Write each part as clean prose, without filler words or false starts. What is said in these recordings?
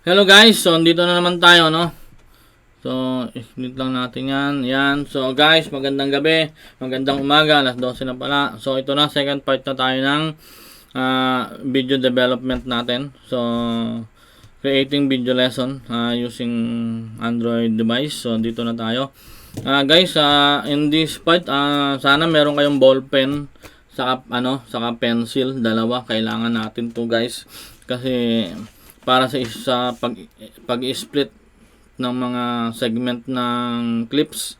Hello guys, so dito na naman tayo, no? So, split lang natin yan. Yan. So guys, magandang gabi, magandang umaga, alas 12 na pala. So ito na, second part na tayo ng video development natin. So, creating video lesson using Android device. So dito na tayo. Guys, in this part, sana meron kayong ball pen saka pencil, dalawa. Kailangan natin to guys. Kasi para sa pag-split ng mga segment ng clips,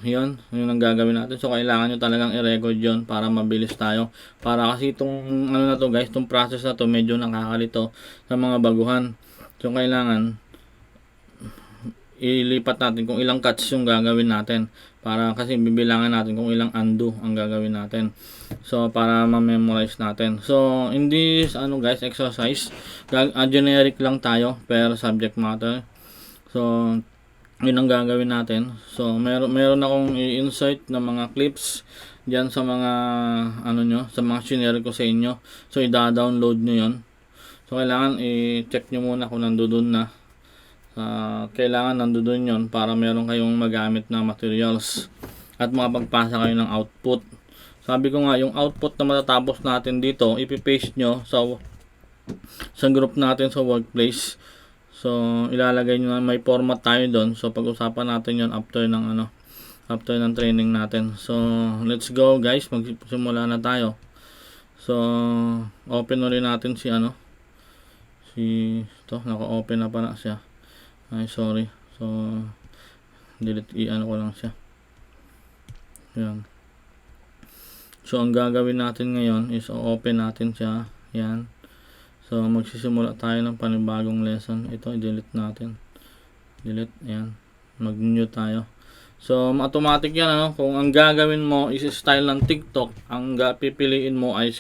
yun ang gagawin natin. So kailangan nyo talagang i-record yun para mabilis tayo, para kasi itong ano na to guys, itong process na to medyo nakakalito sa mga baguhan. So kailangan ilipat natin kung ilang cuts yung gagawin natin, para kasi bibilangan natin kung ilang undo ang gagawin natin, so para ma-memorize natin. So in this guys exercise, generic lang tayo per subject matter. So yun ang gagawin natin. So meron akong i-insert na mga clips diyan sa mga sa mga shinare ko sa inyo. So i-download nyo yun. So kailangan i-check nyo muna kung nandoon na. Kailangan nandoon yon para meron kayong magamit na materials at makapagpasa kayo ng output. Sabi ko nga, yung output na matatapos natin dito, ipipaste nyo sa group natin sa workplace. So ilalagay nyo na, may format tayo doon. So pag-usapan natin yon after ng training natin. So let's go guys, magsimula na tayo. So open na rin natin si naka-open na pala siya. Ay, sorry. So, delete ko lang siya. Yan. So, ang gagawin natin ngayon is open natin siya. Yan. So, magsisimula tayo ng panibagong lesson. Ito, i-delete natin. Delete. Yan. Mag-mute tayo. So, automatic yan, Kung ang gagawin mo is style ng TikTok, ang pipiliin mo ay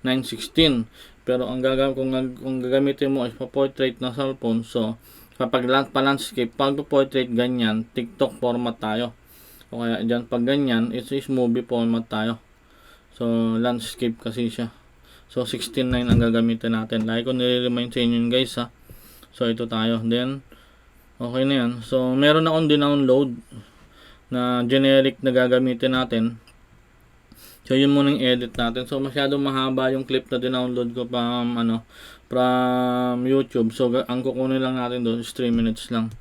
9:16. Pero ang gagawin, kung gagamitin mo is pa-portrait na cellphone, so, kapag pa-landscape, pag-portrait ganyan, TikTok format tayo. O kaya dyan, pag ganyan, is movie format tayo. So, landscape kasi siya. So, 16:9 ang gagamitin natin. Like ko nire-remind sa inyo guys, ha. So, ito tayo. Then, okay na yan. So, meron akong dinownload na generic na gagamitin natin. So, yun muna yung edit natin. So, masyadong mahaba yung clip na dinownload ko from YouTube. So, ang kukunin lang natin doon is 3 minutes lang.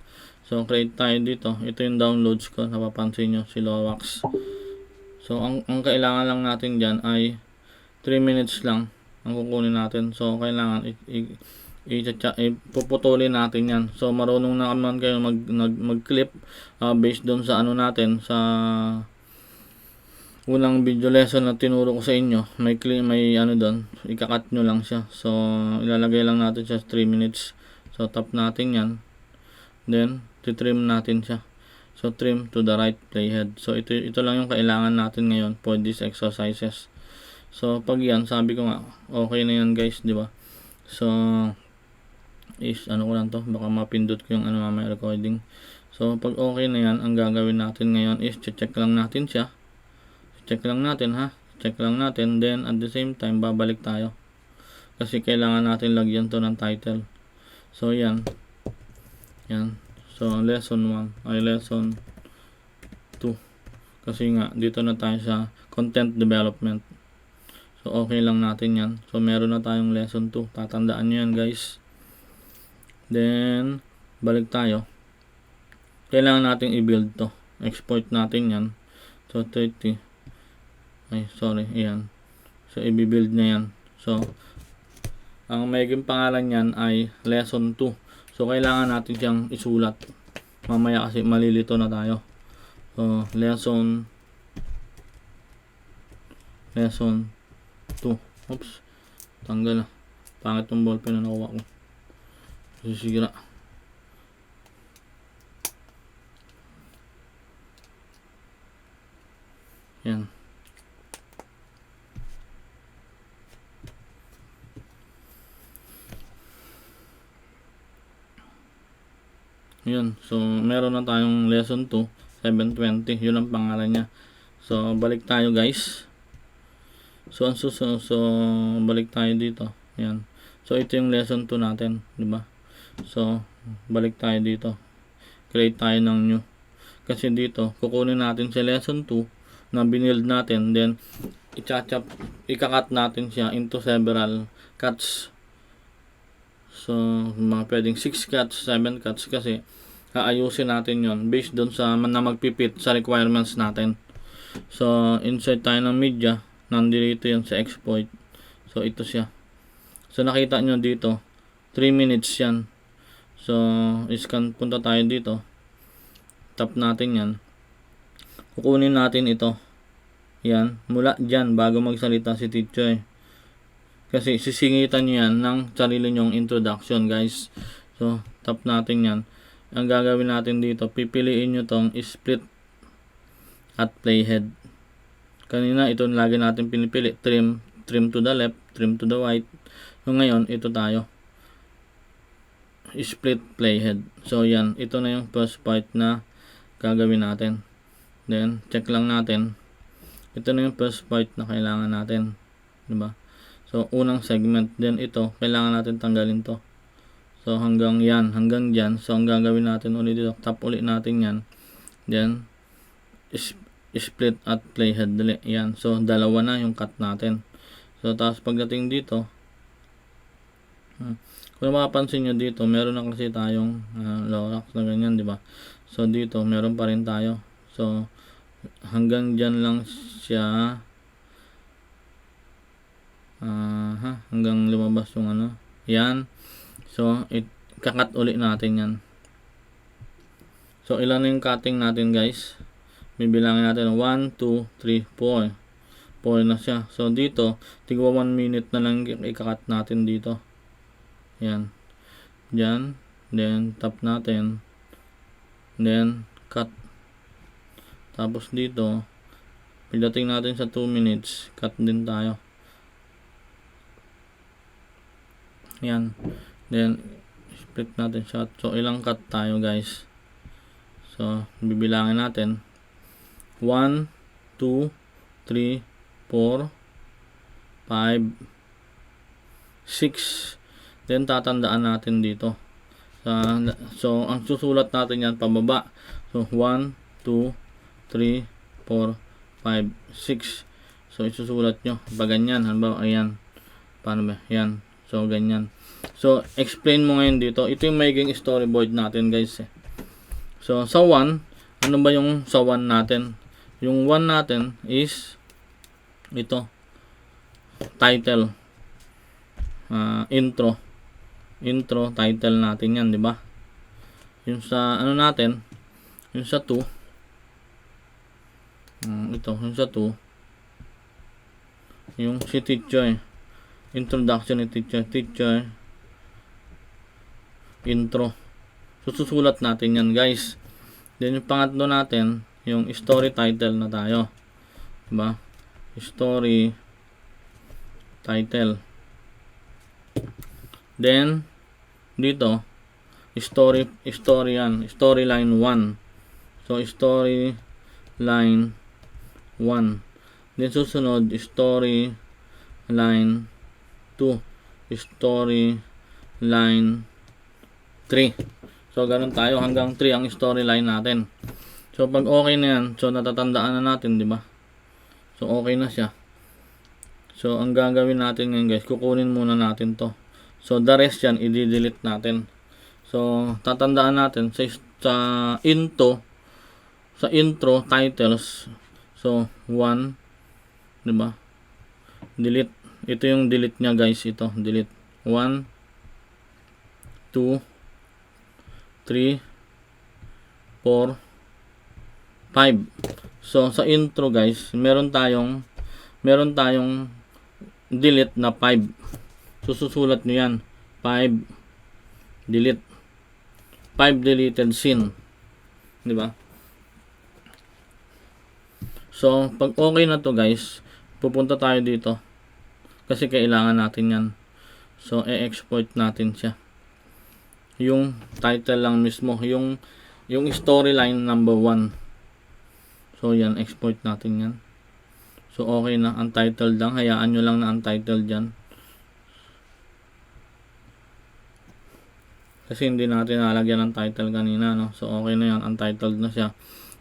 So, create tayo dito. Ito yung downloads ko. Napapansin nyo, si Lowax. So, ang kailangan lang natin dyan ay 3 minutes lang ang kukunin natin. So, kailangan puputulin natin yan. So, marunong na naman kayo mag-clip based doon sa natin, sa unang video lesson na tinuro ko sa inyo. May doon, ikakat nyo lang siya. So ilalagay lang natin siya 3 minutes. So tap natin yan, then titrim natin siya. So trim to the right playhead. So ito lang yung kailangan natin ngayon for these exercises. So pag yan, sabi ko nga okay na yan guys, di ba? So is ko lang to, baka mapindot ko yung mamaya recording. So pag okay na yan, ang gagawin natin ngayon is check lang natin siya. Check lang natin, check lang natin, then at the same time babalik tayo kasi kailangan natin lagyan to ng title. So yan, so lesson 1 ay lesson 2 kasi nga dito na tayo sa content development. So okay lang natin yan. So meron na tayong lesson 2, tatandaan nyo yan guys. Then balik tayo, kailangan natin i-build to, export natin yan. So 30, ayan. So, i-build na yan. So, ang magiging pangalan yan ay lesson 2. So, kailangan natin siyang isulat. Mamaya kasi malilito na tayo. So, lesson 2. Oops. Tanggal na. Pangit yung ballpen na nakuha ko. Sisira. Yan. Yun. So, meron na tayong lesson 2, 720. Yun ang pangalan niya. So, balik tayo guys. So, balik tayo dito. Yan. So, ito yung lesson 2 natin. Diba? So, balik tayo dito. Create tayo ng new. Kasi dito, kukunin natin si lesson 2 na binild natin. Then, ikakat natin siya into several cuts. So, mga pwedeng 6 cuts, 7 cuts kasi aayusin natin yon based doon sa na magpipit sa requirements natin. So, insert tayo ng media. Nandito yun sa exploit. So, ito siya. So, nakita nyo dito, 3 minutes yan. So, punta tayo dito. Tap natin yan. Kukunin natin ito. Yan. Mula dyan, bago magsalita si teacher. Kasi sisingitan nyo yan ng sarili nyong introduction, guys. So, tap natin yan. Ang gagawin natin dito, pipiliin nyo tong split at playhead. Kanina, ito lagi natin pinipili. Trim to the left, trim to the right. So, ngayon, ito tayo. Split playhead. So, yan. Ito na yung first part na gagawin natin. Then, check lang natin. Ito na yung first part na kailangan natin. Diba? So, unang segment. Then, ito, kailangan natin tanggalin to. So, hanggang dyan. So, ang gagawin natin ulit dito, tap ulit natin yan. Then, split at playhead. Dali. Yan. So, dalawa na yung cut natin. So, tapos pagdating dito, kung mapapansin nyo dito, meron na kasi tayong Lorax na ganyan, di ba? So, dito, meron pa rin tayo. So, hanggang dyan lang siya. Hanggang lumabas yung ano. Yan. So, kakat ulit natin yan. So, ilan na yung cutting natin, guys? Bibilangin natin 1, 2, 3, 4. 4 na siya. So, dito, tigwa 1 minute na lang ikakat natin dito. Yan. Diyan. Then, tap natin. Then, cut. Tapos dito, pagdating natin sa 2 minutes, cut din tayo. Yan. Then, split natin siya. So, ilang cut tayo, guys? So, bibilangin natin. 1, 2, 3, 4, 5, 6. Then, tatandaan natin dito. So, ang susulat natin yan pababa. So, 1, 2, 3, 4, 5, 6. So, isusulat nyo. Pag ganyan, halimbawa, ayan. Paano ba? Yan. So, ganyan. So, explain mo ngayon dito. Ito yung magiging storyboard natin, guys. So, sa 1, ano ba yung sa 1 natin? Yung 1 natin is ito. Title. Intro, title natin yan, di ba? Yung sa ano natin, yung sa 2, ito, yung sa 2, yung si teacher, introduction ni teacher, intro. So, susulat natin yan, guys. Then, yung pangatlo natin, yung story title na tayo. Diba? Story title. Then, dito, storyline 1. So, storyline 1. Then, susunod, storyline 2. Storyline 3. So, ganun tayo hanggang 3 ang storyline natin. So, pag okay na yan, so, natatandaan na natin, di ba? So, okay na siya. So, ang gagawin natin ngayon, guys, kukunin muna natin to. So, the rest yan, i-delete natin. So, tatandaan natin sa intro titles. So, 1, di ba? Delete. Ito yung delete niya, guys. Ito, delete. 1, 2, 3, 4, 5. So, sa intro, guys, meron tayong delete na 5. Susulat nyo yan. 5 delete. 5 deleted scene. Di ba? So, pag okay na to, guys, pupunta tayo dito. Kasi kailangan natin yan. So, e-export natin siya. Yung title lang mismo. Yung storyline number 1. So, yan. Export natin yan. So, okay na. Untitled lang. Hayaan nyo lang na untitled dyan. Kasi hindi natin nalagyan ng title kanina, no? So, okay na yan. Untitled na siya.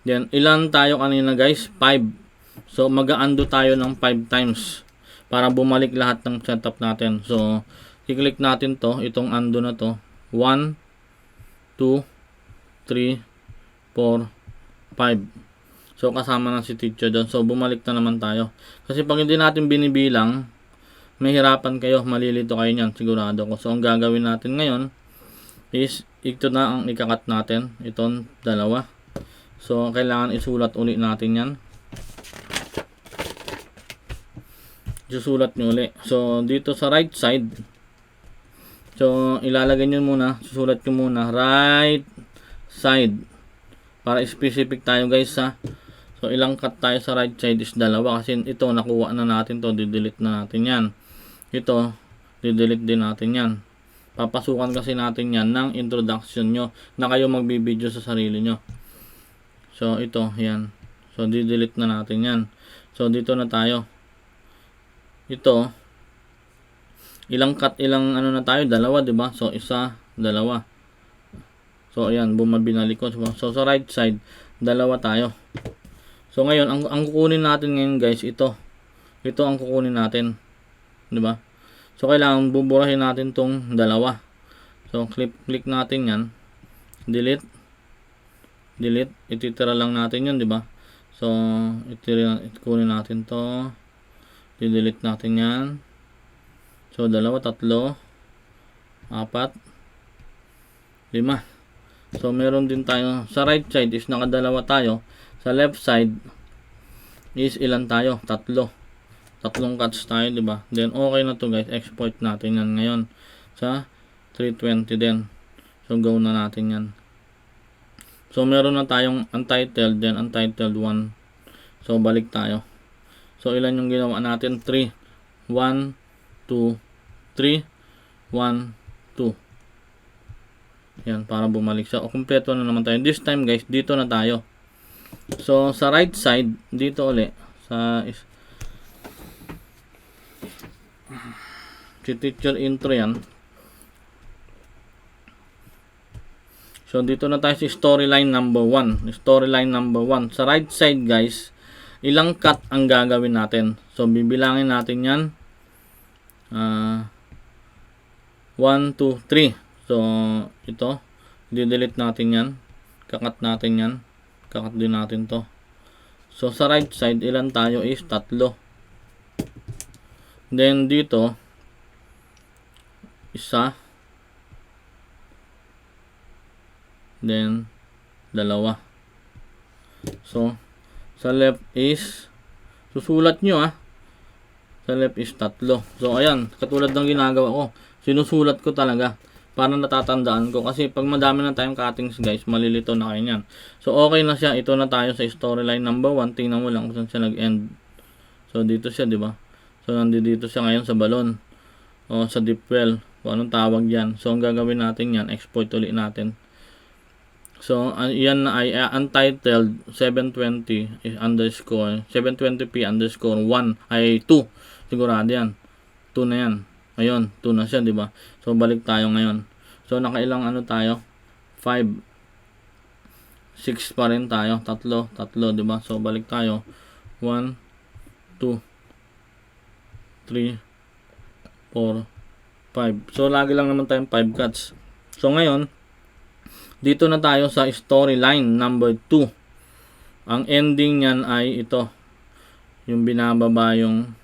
Then, ilan tayo kanina guys? 5. So, mag-undo tayo ng 5 times para bumalik lahat ng setup natin. So, i-click natin to, itong undo na to. 1, 2, 3, 4, 5. So, kasama na si teacher doon. So, bumalik na naman tayo. Kasi pag hindi natin binibilang, mahirapan kayo, malilito kayo niyan, sigurado ko. So, ang gagawin natin ngayon is, ito na ang ikakat natin. Itong dalawa. So, kailangan isulat uli natin yan. Susulat nyo uli. So, dito sa right side, so, ilalagay nyo muna, susulat nyo muna, right side. Para specific tayo guys ha. So, ilang cut tayo sa right side is dalawa. Kasi ito, nakuha na natin to, didelete na natin yan. Ito, didelete din natin yan. Papasukan kasi natin yan ng introduction nyo na kayo magbibideo sa sarili nyo. So, ito, yan. So, didelete na natin yan. So, dito na tayo. Ito, ilang cut, ilang ano na tayo? Dalawa, diba? So, isa, dalawa. So, ayan, bumabinalik ko. So, sa right side, dalawa tayo. So, ngayon, ang kukunin natin ngayon, guys, ito. Ito ang kukunin natin. Diba? So, kailangan buburahin natin tong dalawa. So, click natin yan. Delete. Delete. Ititira lang natin yun, diba? So, kunin natin to. I-delete natin yan. So, dalawa, tatlo, 4, 5. So, meron din tayo. Sa right side is nakadalawa tayo. Sa left side is ilan tayo? 3. 3 cuts tayo, diba? Then, okay na to guys. Export natin yan ngayon. Sa 320 din. So, go na natin yan. So, meron na tayong untitled, then untitled 1. So, balik tayo. So, ilan yung ginawa natin? 3. 1, 2, 3, 1, 2. Yan, para bumalik siya. O, kumpleto na naman tayo. This time, guys, dito na tayo. So, sa right side, dito ulit. Si teacher intro yan. So, dito na tayo sa storyline number 1. Storyline number 1. Sa right side, guys, ilang cut ang gagawin natin. So, bibilangin natin yan. 1, 2, 3. So, ito. I-delete natin yan. Kakat natin yan. Kakat din natin to. So, sa right side, ilan tayo is 3. Then, dito, isa. Then, 2. So, sa left is, susulat nyo sa left is 3. So, ayan, katulad ng ginagawa ko. Sinusulat ko talaga para natatandaan ko. Kasi pag madami na tayong cuttings guys, malilito na kayo yan. So, okay na siya. Ito na tayo sa storyline number 1. Tingnan mo lang kung saan siya nag-end. So, dito siya, di ba? So, nandito siya ngayon sa balon. O, sa deep well. Kung anong tawag yan. So, ang gagawin natin yan, export ulit natin. So, yan na ay untitled 720 underscore 720p underscore 1 ay 2. Sigurado yan. 2 na yan. Ayun, 2 na siya, di ba? So, balik tayo ngayon. So, nakailang ano tayo? 5. 6 pa rin tayo. 3, di ba? So, balik tayo. 1, 2, 3, 4, 5. So, lagi lang naman tayong 5 cuts. So, ngayon, dito na tayo sa storyline number 2. Ang ending niyan ay ito. Yung binababa yung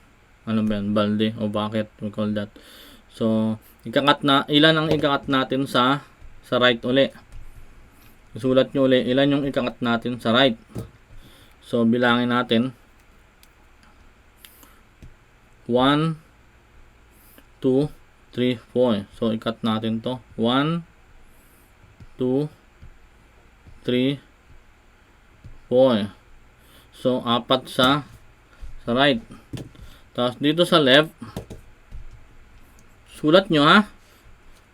ano ba yan, balde o bucket, we call that. So, ikakat na, ilan ang ikakat natin sa right uli. Sulat nyo uli, ilan yung ikakat natin sa right. So, bilangin natin. 1, 2, 3, 4. So, ikat natin to. 1, 2, 3, 4. So, 4 sa right. Tapos, dito sa left, sulat nyo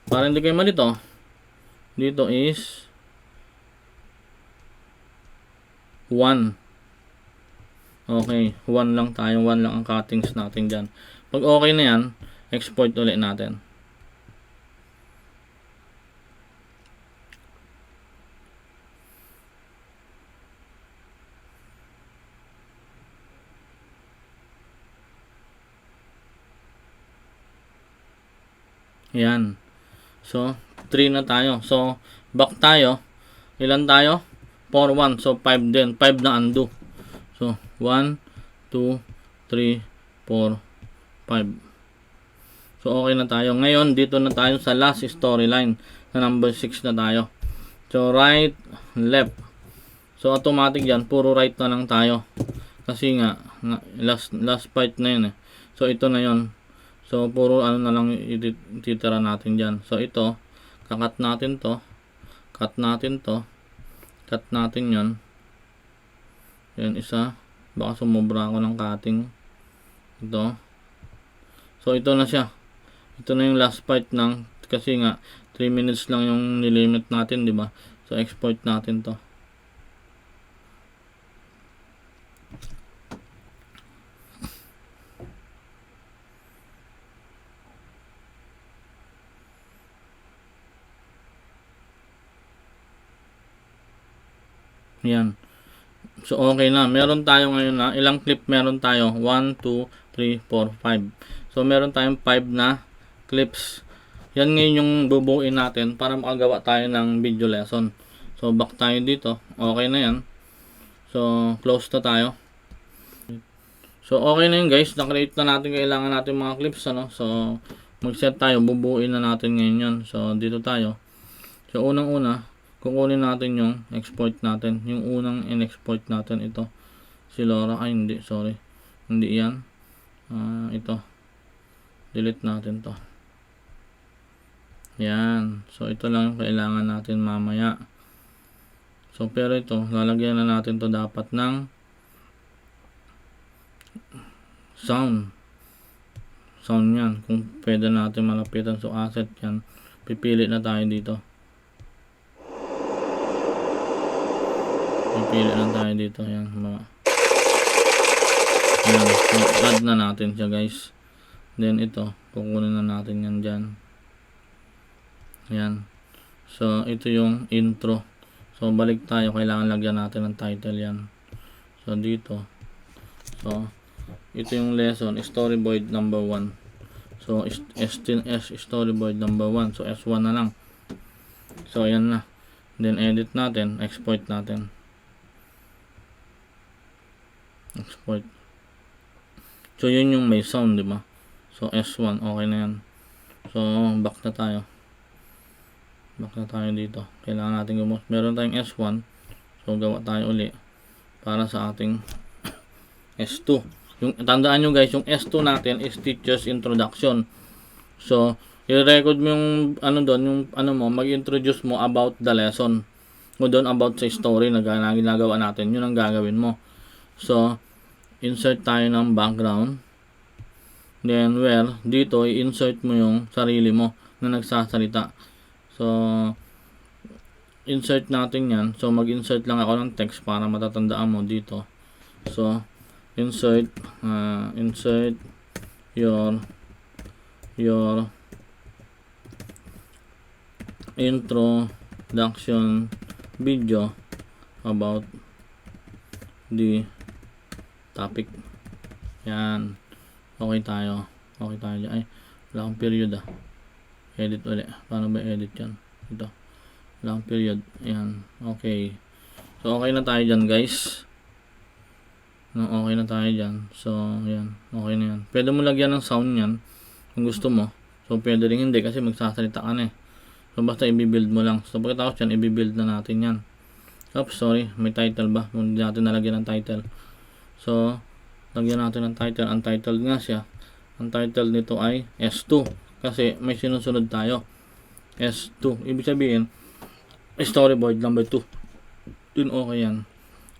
para hindi kayo malito. Dito is 1. Okay, 1 lang tayo. 1 lang ang cuttings natin dyan. Pag okay na yan, export ulit natin. Yan. So, 3 na tayo. So, back tayo. Ilan tayo? 4, 1. So, 5 din. 5 na undo. So, 1, 2, 3, 4, 5. So, okay na tayo. Ngayon, dito na tayo sa last storyline. Sa number 6 na tayo. So, right, left. So, automatic yan. Puro right na lang tayo. Kasi nga, last part na yun eh. So, ito na yun. So, puro ano na lang ititira natin dyan. So, ito, kakat natin to. Cut natin to. Cut natin yon. Yan, isa. Baka sumobra ako ng cutting. Ito. So, ito na siya. Ito na yung last part ng, kasi nga, 3 minutes lang yung nilimit natin, di ba? So, export natin to. Yan. So, okay na. Meron tayo ngayon na, ilang clip meron tayo? 1, 2, 3, 4, 5. So, meron tayong 5 na clips. Yan ngayon yung bubuuin natin para makagawa tayo ng video lesson. So, back tayo dito. Okay na yan. So, close na tayo. So, okay na yun guys. Na-create na natin kailangan natin mga clips. Ano? So, mag-set tayo. Bubuuin na natin ngayon yan. So, dito tayo. So, unang-una, kukunin natin yung export natin. Yung unang in-export natin ito. Si Laura. Ay, hindi. Sorry. Hindi yan. Ito. Delete natin to. Yan. So, ito lang yung kailangan natin mamaya. So, pero ito, lalagyan na natin to dapat ng sound. Sound yan. Kung pwede natin malapitan. So, asset yan. Pipili na tayo dito. Pipili lang tayo dito. Yan. Yan. So, add na natin siya guys. Then ito. Kukunin na natin yan dyan. Yan. So, ito yung intro. So, balik tayo. Kailangan lagyan natin ng title yan. So, dito. So, ito yung lesson. Storyboard number 1. So, S storyboard number 1. So, S1 na lang. So, yan na. Then, edit natin. Export natin. Export. So, yun yung may sound, di ba? So, S1. Okay na yan. So, back na tayo. Back na tayo dito. Kailangan natin gumawa. Meron tayong S1. So, gawa tayo uli. Para sa ating S2. Yung, tandaan nyo guys, yung S2 natin is Teacher's Introduction. So, i-record mo yung, ano doon, yung, ano mo, mag-introduce mo about the lesson. O doon about sa story na ginagawa natin. Yun ang gagawin mo. So, insert tayo ng background. Then, where, dito, i-insert mo yung sarili mo na nagsasalita. So, insert natin yan. So, mag-insert lang ako ng text para matatandaan mo dito. So, insert your introduction video about the topic. Yan. Okay tayo. Okay tayo dyan. Ay, wala akong period ah. Edit ulit. Paano ba edit yan? Ito. Wala akong period. Yan. Okay. So, okay na tayo dyan guys. No, okay na tayo dyan. So, yan. Okay na yan. Pwede mo lagyan ng sound yan kung gusto mo. So, pwede rin hindi kasi magsasalita ka na eh. So, basta i-build mo lang. So, pagkatapos yan, i-build na natin yan. Oops, sorry. May title ba? Hindi natin nalagyan ng title. So, lagyan natin ng title. Untitled nga siya. Ang title nito ay S2. Kasi may sinusunod tayo. S2. Ibig sabihin, storyboard number 2. Dun okay yan.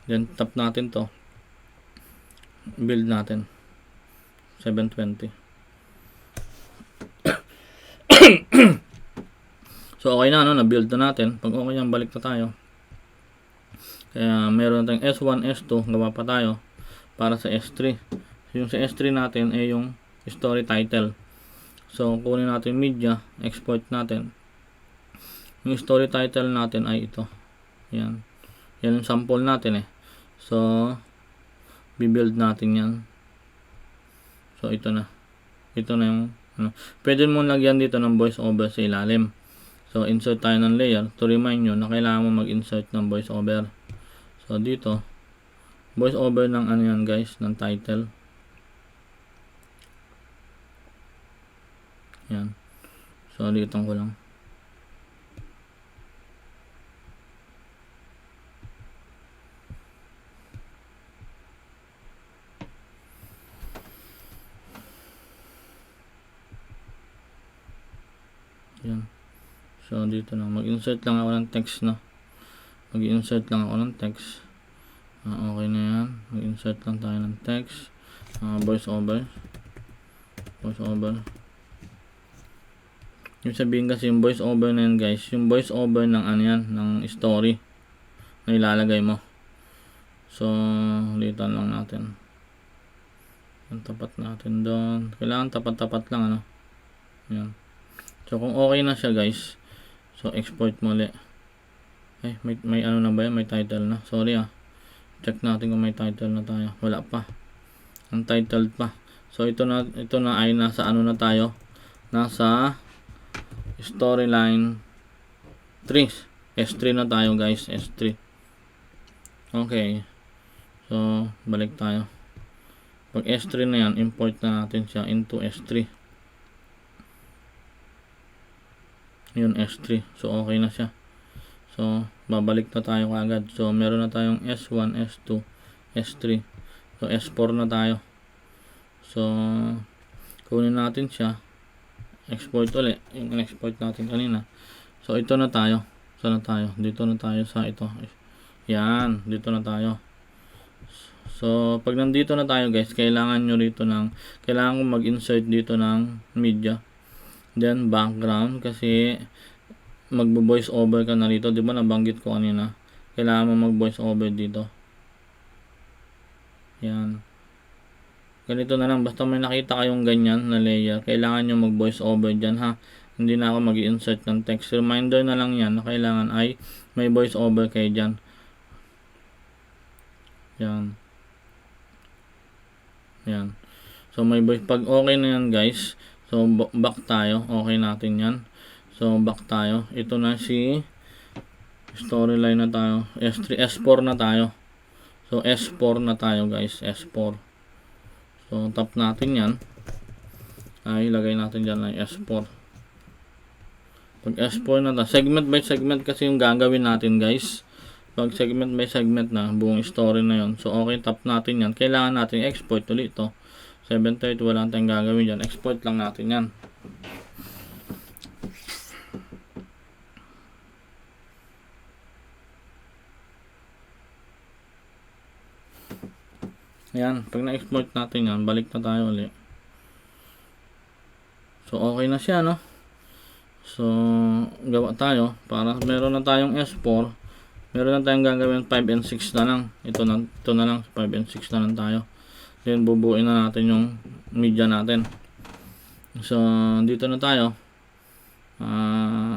Then, tap natin to. Build natin. 720. So, okay na, no? Na-build na natin. Pag okay yan, balik na tayo. Kaya, meron tayong S1, S2. Gawa pa tayo para sa S3. Yung sa S3 natin ay yung story title. So, kunin natin media. Export natin. Yung story title natin ay ito. Yan. Yan yung sample natin eh. So, bibuild natin yan. So, ito na. Ito na yung Ano. Pwede mo lagyan dito ng voice over sa ilalim. So, insert tayo ng layer to remind nyo na kailangan mo mag-insert ng voice over. So, dito, voice over ng ano yan guys, ng title. Yan. So, litan ko lang. Yan. So, dito na. Mag-insert lang ako ng text na. Mag-insert lang ako ng text. Okay na yan. Mag-insert lang tayo ng text. Voice over. Voice over. Yung sabihin kasi yung voice over na yan guys. Yung voice over ng ano yan. Ng story. Na ilalagay mo. So, litan lang natin. Ang tapat natin doon. Kailangan tapat-tapat lang ano. Yan. So, kung okay na siya guys. So, export mo ulit. Ay, may ano na ba yan? May title na. Sorry Check natin kung may title na tayo. Wala pa. Untitled pa. So, ito na ay nasa ano na tayo. Nasa storyline 3. S3 na tayo guys. S3. Okay. So, balik tayo. Pag S3 na yan, import na natin siya into S3. Yun, S3. So, okay na siya. So, babalik na tayo kaagad. So, meron na tayong S1, S2, S3. So, S4 na tayo. So, kunin natin siya. Export ulit. Yung export natin kanina. So, ito na tayo. Saan na tayo? Dito na tayo sa ito. Yan. Dito na tayo. So, pag nandito na tayo guys, kailangan ko mag-insert dito ng media. Then, background. Kasi, magbo-voice over ka na dito. Di ba nabanggit ko kanina? Kailangan mo mag-voice over dito. Yan. Ganito na lang. Basta may nakita kayong ganyan na layer, kailangan nyo mag-voice over dyan ha. Hindi na ako mag-insert ng text. Reminder na lang yan na kailangan ay may voice over kayo dyan. Yan. Yan. So, may voice. Pag okay na yan guys, so, back tayo. Okay natin yan. So, back tayo. Ito na si storyline na tayo. S3, S4 na tayo. So, S4 na tayo guys. S4. So, tap natin yan. Ay, ilagay natin dyan ay S4. Pag S4 na tayo. Segment by segment kasi yung gagawin natin guys. Pag segment by segment na, buong story na yon. So, okay, tap natin yan. Kailangan natin export ulit ito. 730, wala tayong gagawin dyan. Export lang natin yan. Ayan, pag na-export natin yan, balik na tayo ulit. So, okay na siya, no? So, gawa tayo. Para meron na tayong S4. Meron na tayong gagawin 5 and 6 na lang. Ito na lang, 5 and 6 na lang tayo. Then, bubuin na natin yung media natin. So, dito na tayo.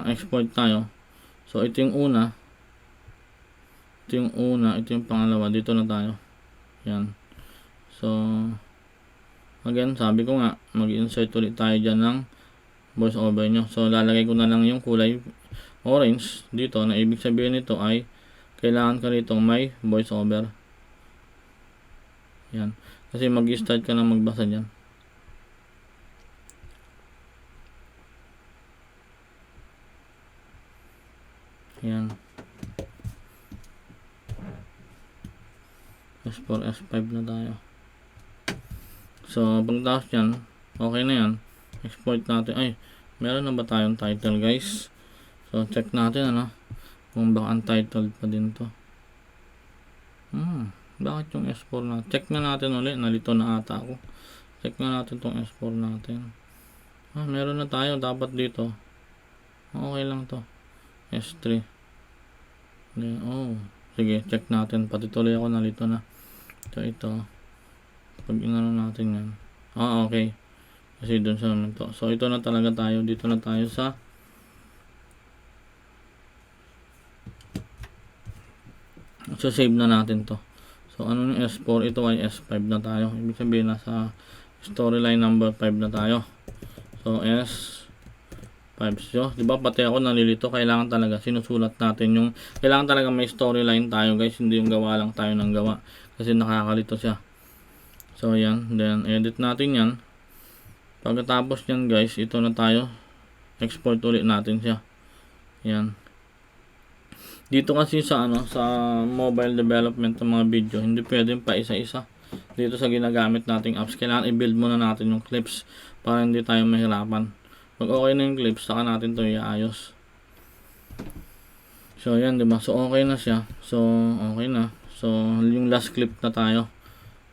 Export tayo. So, ito yung una. Ito yung pangalawa. Dito na tayo. Yan. So, again, sabi ko nga, mag-insert ulit tayo dyan ng voice over nyo. So, lalagay ko na lang yung kulay orange dito, na ibig sabihin nito ay kailangan ka rito may voice over. Yan. Kasi mag-start ka na magbasa dyan. Yan. S4, S5 na tayo. So, pagtapos yan, okay na yan. Export natin. Ay, meron na ba tayong title guys? So, check natin kung baka untitled pa din to. Bakit yung S4 na? Check na natin ulit. Nalito na ata ako. Check na natin tong S4 natin. Meron na tayo. Dapat dito. Okay lang to. S3. Sige, check natin. Pati tuloy ako nalito na. So, ito. Pag inano natin yan. Okay. Kasi dun sa naman to. So, ito na talaga tayo. Dito na tayo sa save na natin to. So, ano yung S4? Ito ay S5 na tayo. Ibig sabihin nasa storyline number 5 na tayo. So, S5. So, di ba pati ako nalilito, kailangan talaga sinusulat natin yung, kailangan talaga may storyline tayo guys, hindi yung gawa lang tayo ng gawa. Kasi nakakalito siya. So, yan. Then, edit natin yan. Pagkatapos yan guys, ito na tayo. Export ulit natin siya. Yan. Dito kasi sa sa mobile development ng mga video, hindi pwedeng pa isa-isa. Dito sa ginagamit nating apps, kailangan i-build muna natin yung clips para hindi tayo mahirapan. Pag okay na yung clips, saka natin to iayos. So, yan, diba? So, okay na siya. So, okay na. So, yung last clip na tayo.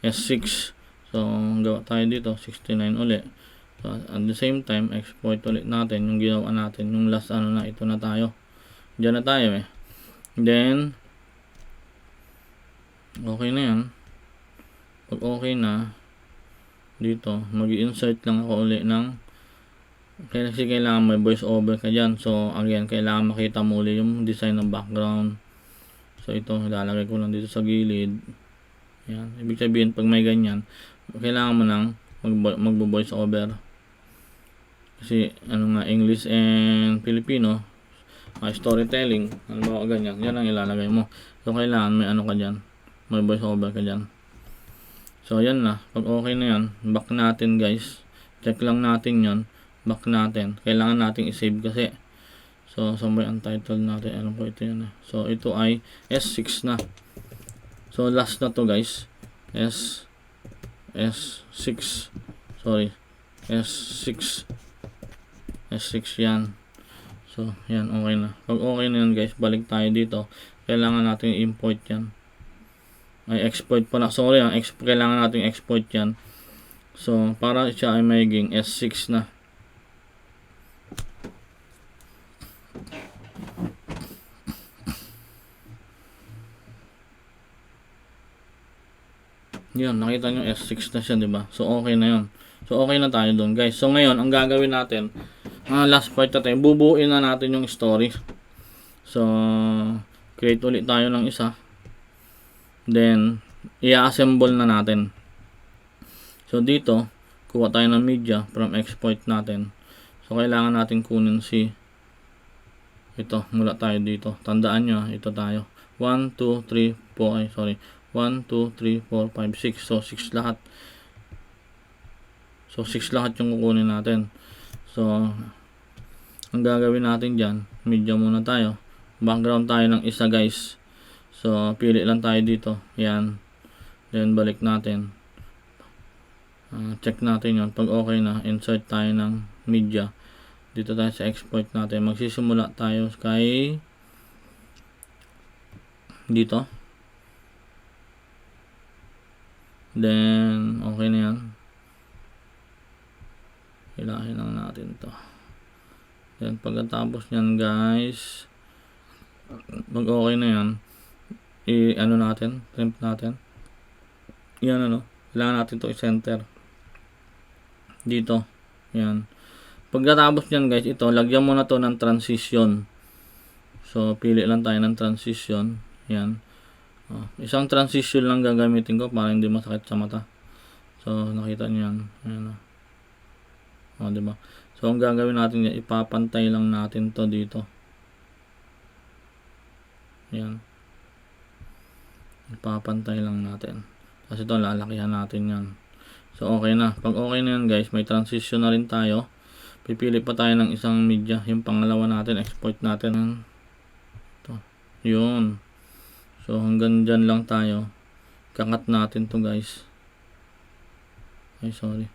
S6. So, gawa tayo dito. 69 ulit. So, at the same time, export ulit natin yung ginawa natin. Yung last na, ito na tayo. Diyan na tayo eh. Then, okay na yan. Pag okay na, dito, mag-insert lang ako ulit ng, kasi kailangan may voice over ka dyan. So, again, kailangan makita mo ulit yung design ng background. So, ito, ilalagay ko lang dito sa gilid. Yan. Ibig sabihin, pag may ganyan, kailangan mo nang mag-voice over. Kasi, English and Filipino, storytelling, ba ganyan, yan ang ilalagay mo. So, kailangan may ka dyan, may voice over ka dyan. So, yan na. Pag okay na yan, back natin guys. Check lang natin yon, back natin. Kailangan natin i-save kasi. So, saan ba yung untitled natin? Alam ko ito yan. So, ito ay S6 na. So, last na to guys. S6. Sorry. S6 yan. So, yan. Okay na. Pag okay na yan guys, balik tayo dito. Kailangan natin import yan. Ay, export pala. Sorry, kailangan natin export yan. So, para siya ay magiging S6 na. Yun, nakita nyo S6 na siya, diba? So, okay na yun. So, okay na tayo doon, guys. So, ngayon, ang gagawin natin, last part na tayo, bubuuin na natin yung story. So, create ulit tayo ng isa. Then, i-assemble na natin. So, dito, kuha tayo ng media from export natin. So, kailangan natin kunin ito, mula tayo dito. Tandaan nyo, ito tayo. 1, 2, 3, 4, 1, 2, 3, 4, 5, 6. So, 6 lahat. So, 6 lahat yung kukunin natin. So, ang gagawin natin dyan, media muna tayo. Background tayo ng isa guys. So, pili lang tayo dito. Yan. Then, balik natin. Check natin yun. Pag okay na, insert tayo ng media. Dito tayo sa export natin. Magsisimula tayo kay dito. Then, okay na yan. Hilahin lang natin to. Then, pagkatapos nyan guys, pag okay na yan, natin, trim natin. Yan kailangan natin to i-center. Dito. Yan. Pagkatapos nyan guys, ito, lagyan mo na to ng transition. So, pili lang tayo ng transition. Yan. Isang transition lang gagamitin ko para hindi masakit sa mata. So, nakita nyo yan. Ayan. Diba? So, ang gagawin natin yan, ipapantay lang natin to dito. Yan. Ipapantay lang natin. Kasi ito, lalakihan natin yan. So, okay na. Pag okay na yan guys, may transition na rin tayo. Pipili pa tayo ng isang media. Yung pangalawa natin, export natin. Ito. Yun. So, hanggang dyan lang tayo. Kakat natin to guys. Ay, sorry.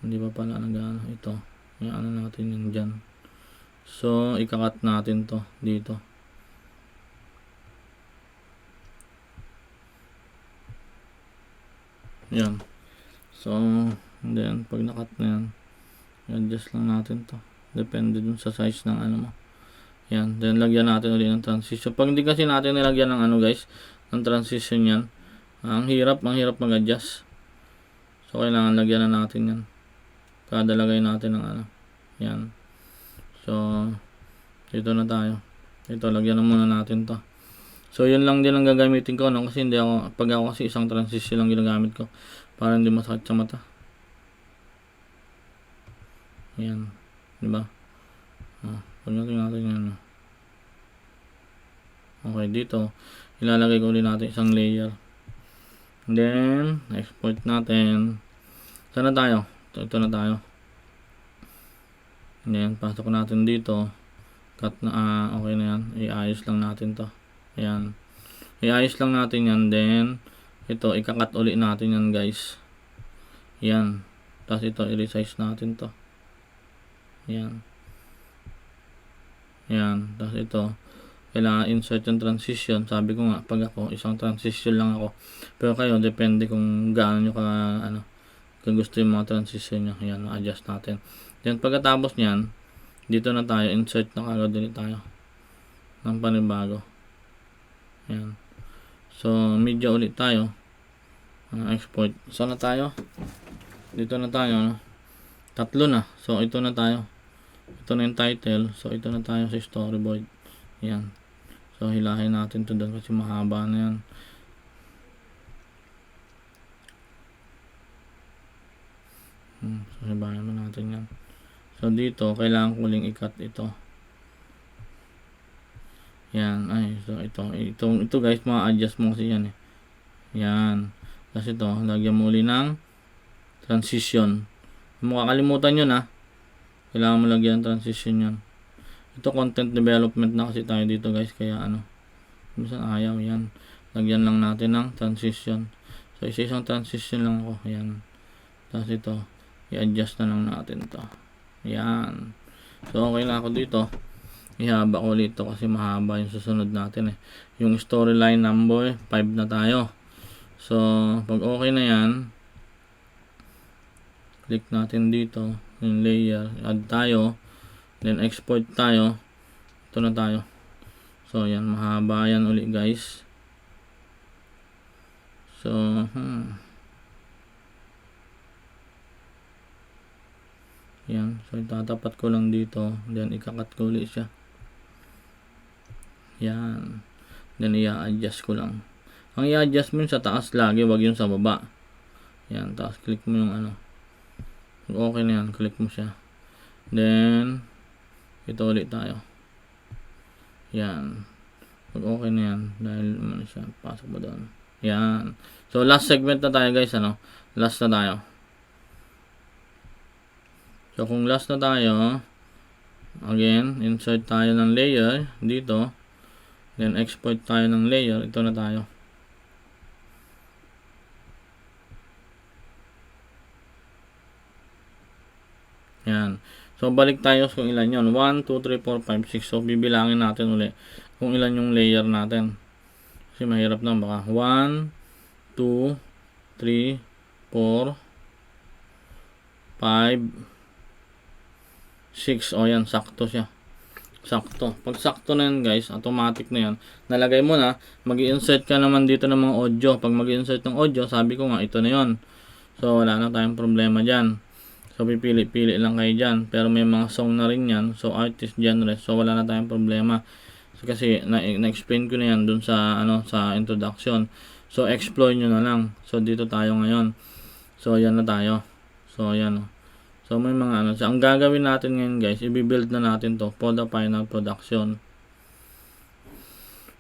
Hindi pa pala nag-ano. Ito. Ano natin yun dyan. So, ikakat natin to dito. Yan. So, then, pag nakat na yan, adjust lang natin to. Depende dun sa size ng mo. Yan. Then, lagyan natin ulit ng transition. Pag hindi kasi natin nilagyan ng guys, ng transition yan, ang hirap mag-adjust. So, kailangan lagyan na natin yan. Kada lagay natin ng yan. So, dito na tayo. Ito, lagyan na muna natin to. So, yun lang din ang gagamitin ko, kasi hindi ako, pag ako kasi isang transition lang ginagamit ko, para hindi masakit sa mata. Yan. Diba? Pagdating natin yan. Okay, dito. Ilalagay ko ulit natin isang layer. Then, export natin. Saan na tayo? Ito na tayo. Then, pasok natin dito. Cut na, okay na yan. Iayos lang natin to. Ayan. Iayos lang natin yan. Then, ito, ikakat ulit natin yan, guys. Yan. Tapos ito, i-resize natin to. Yan. Yan. Tapos ito, kailangan insert yung transition. Sabi ko nga, pag ako, isang transition lang ako. Pero kayo, depende kung gaano nyo kung gusto yung mga transition nyo. Yan, adjust natin. Then, pagkatapos nyan, dito na tayo, insert na kagad ulit tayo ng panibago. Yan. So, media ulit tayo. Export. Saan na tayo? Dito na tayo, no? 3 na. So, ito na tayo. Ito na yung title. So, ito na tayo sa storyboard. Yan. So, hilahin natin to doon kasi mahaba na yan. So, hibahin mo natin yan. So, dito, kailangan ko lang i-cut ito. Yan. Ay, so, ito guys, ma-adjust mo kasi yan eh. Yan. Tapos ito, lagyan mo uli ng transition. Makakalimutan yun ha. Kailangan mo lagyan ng transition yan. Ito content development na kasi tayo dito guys. Kaya minsan ayaw yan. Lagyan lang natin ng transition. So isang transition lang ako. Ayan. Tapos ito. I-adjust na lang natin to. Ayan. So okay na ako dito. Ihaba ko ulit ito kasi mahaba yung susunod natin eh. Yung storyline number 5 na tayo. So pag okay na yan, click natin dito yung layer, add tayo, then export tayo. Ito na tayo. So yan, mahaba yan ulit guys. So yan, so itatapat ko lang dito, then ikakat ko ulit siya. Yan, then i-adjust ko lang. Ang i-adjust mo sa taas lagi, wag yung sa baba. Yan, tapos click mo yung okay na yan, click mo siya. Then, ito ulit tayo. Yan. Pag okay na yan, dahil siya, pasok mo doon. Yan. So, last segment na tayo guys, last na tayo. So, kung last na tayo, again, insert tayo ng layer dito. Then, export tayo ng layer. Ito na tayo. Yan. So, balik tayo kung ilan yun. 1, 2, 3, 4, 5, 6. So, bibilangin natin ulit kung ilan yung layer natin. Kasi mahirap na. Baka 1, 2, 3, 4, 5, 6. O, yan. Sakto siya. Sakto. Pag sakto na yan, guys, automatic na yan. Nalagay mo na. Mag-i-insert ka naman dito ng mga audio. Pag mag-i-insert ng audio, sabi ko nga, ito na yon. So, wala na tayong problema dyan. So, pipili-pili lang kayo dyan. Pero may mga song na rin yan. So, artist genre. So, wala na tayong problema. So, kasi, na-explain ko na yan dun sa, sa introduction. So, explore nyo na lang. So, dito tayo ngayon. So, yan na tayo. So, yan. So, may mga So, ang gagawin natin ngayon, guys, i-build na natin to for the final production.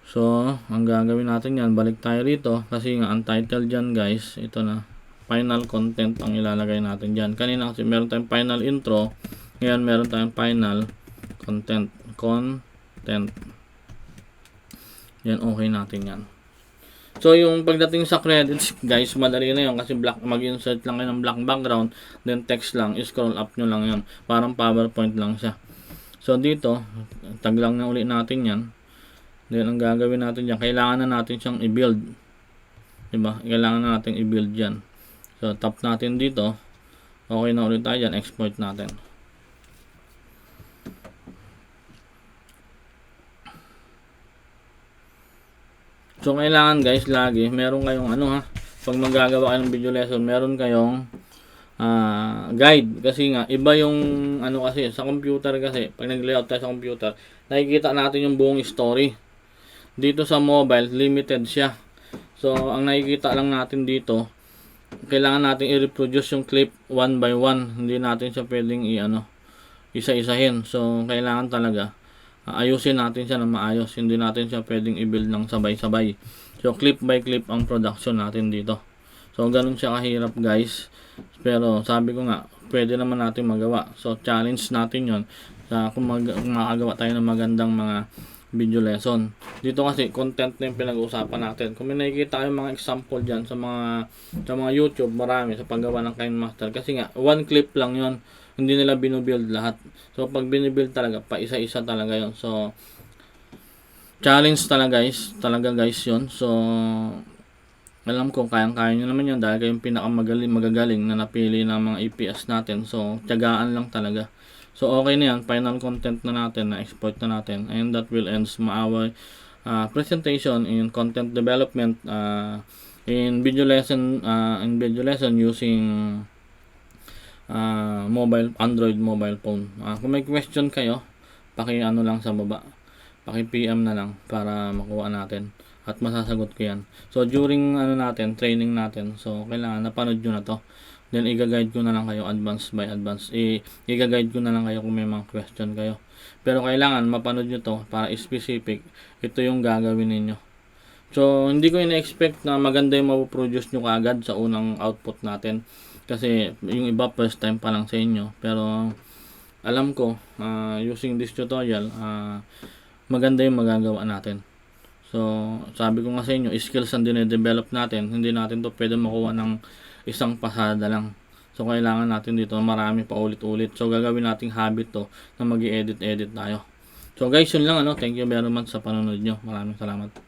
So, ang gagawin natin yan, balik tayo rito. Kasi nga, ang title dyan, guys, ito na. Final content ang ilalagay natin dyan. Kanina kasi meron tayong final intro. Ngayon meron tayong final content. Yan, okay natin yan. So, yung pagdating sa credits, guys, madali na yun. Kasi mag-insert lang kayo ng black background. Then text lang. Scroll up nyo lang yun. Parang PowerPoint lang siya. So, dito, tag lang na ulit natin yan. Then, ang gagawin natin dyan, kailangan na natin siyang i-build. Diba? Kailangan na natin i-build dyan. So, tap natin dito. Okay na ulit tayo dyan. Export natin. So, kailangan guys, lagi, meron kayong pag magagawa kayo ng video lesson, meron kayong guide. Kasi nga, iba yung, kasi, sa computer kasi, pag nag-layout tayo sa computer, nakikita natin yung buong story. Dito sa mobile, limited siya. So, ang nakikita lang natin dito, kailangan natin i-reproduce yung clip one by one. Hindi natin siya pwedeng isa-isahin. So kailangan talaga ayusin natin siya na maayos. Hindi natin siya pwedeng i-build ng sabay-sabay. So clip by clip ang production natin dito. So ganun siya kahirap guys. Pero sabi ko nga, pwede naman natin magawa. So challenge natin yon kung makagawa tayo ng magandang mga video lesson. Dito kasi content na yung pinag-uusapan natin. Kung may nakikita kayong mga example dyan sa mga YouTube, marami sa paggawa ng KineMaster. Kasi nga, one clip lang yon, hindi nila binubuild lahat. So pag binubuild talaga, pa isa-isa talaga yon. So challenge talaga guys yon. So alam ko kayang-kaya nyo naman yun dahil kayong magagaling na napili ng mga EPS natin. So tiyagaan lang talaga. So okay na yan, final content na natin, na export na natin, and that will end our presentation in content development in video lesson using Android mobile phone. Kung may question kayo, paki-ano lang sa baba, paki-PM na lang para makuha natin at masasagot ko yan. So during training natin, so kailangan napanood nyo na to. Then i-guide ko na lang kayo advance by advance. I-guide ko na lang kayo kung may mga question kayo. Pero kailangan mapanood nyo to para specific. Ito yung gagawin ninyo. So hindi ko ina-expect na maganda yung mapuproduce nyo kaagad sa unang output natin. Kasi yung iba first time pa lang sa inyo. Pero alam ko, using this tutorial, maganda yung magagawa natin. So sabi ko nga sa inyo, skills ang dinedevelop natin. Hindi natin to pwede makuha ng isang pasada lang. So kailangan natin dito marami pa ulit-ulit. So gagawin nating habit to na mag-i-edit tayo. So guys, yun lang Thank you very much sa panonood nyo. Maraming salamat.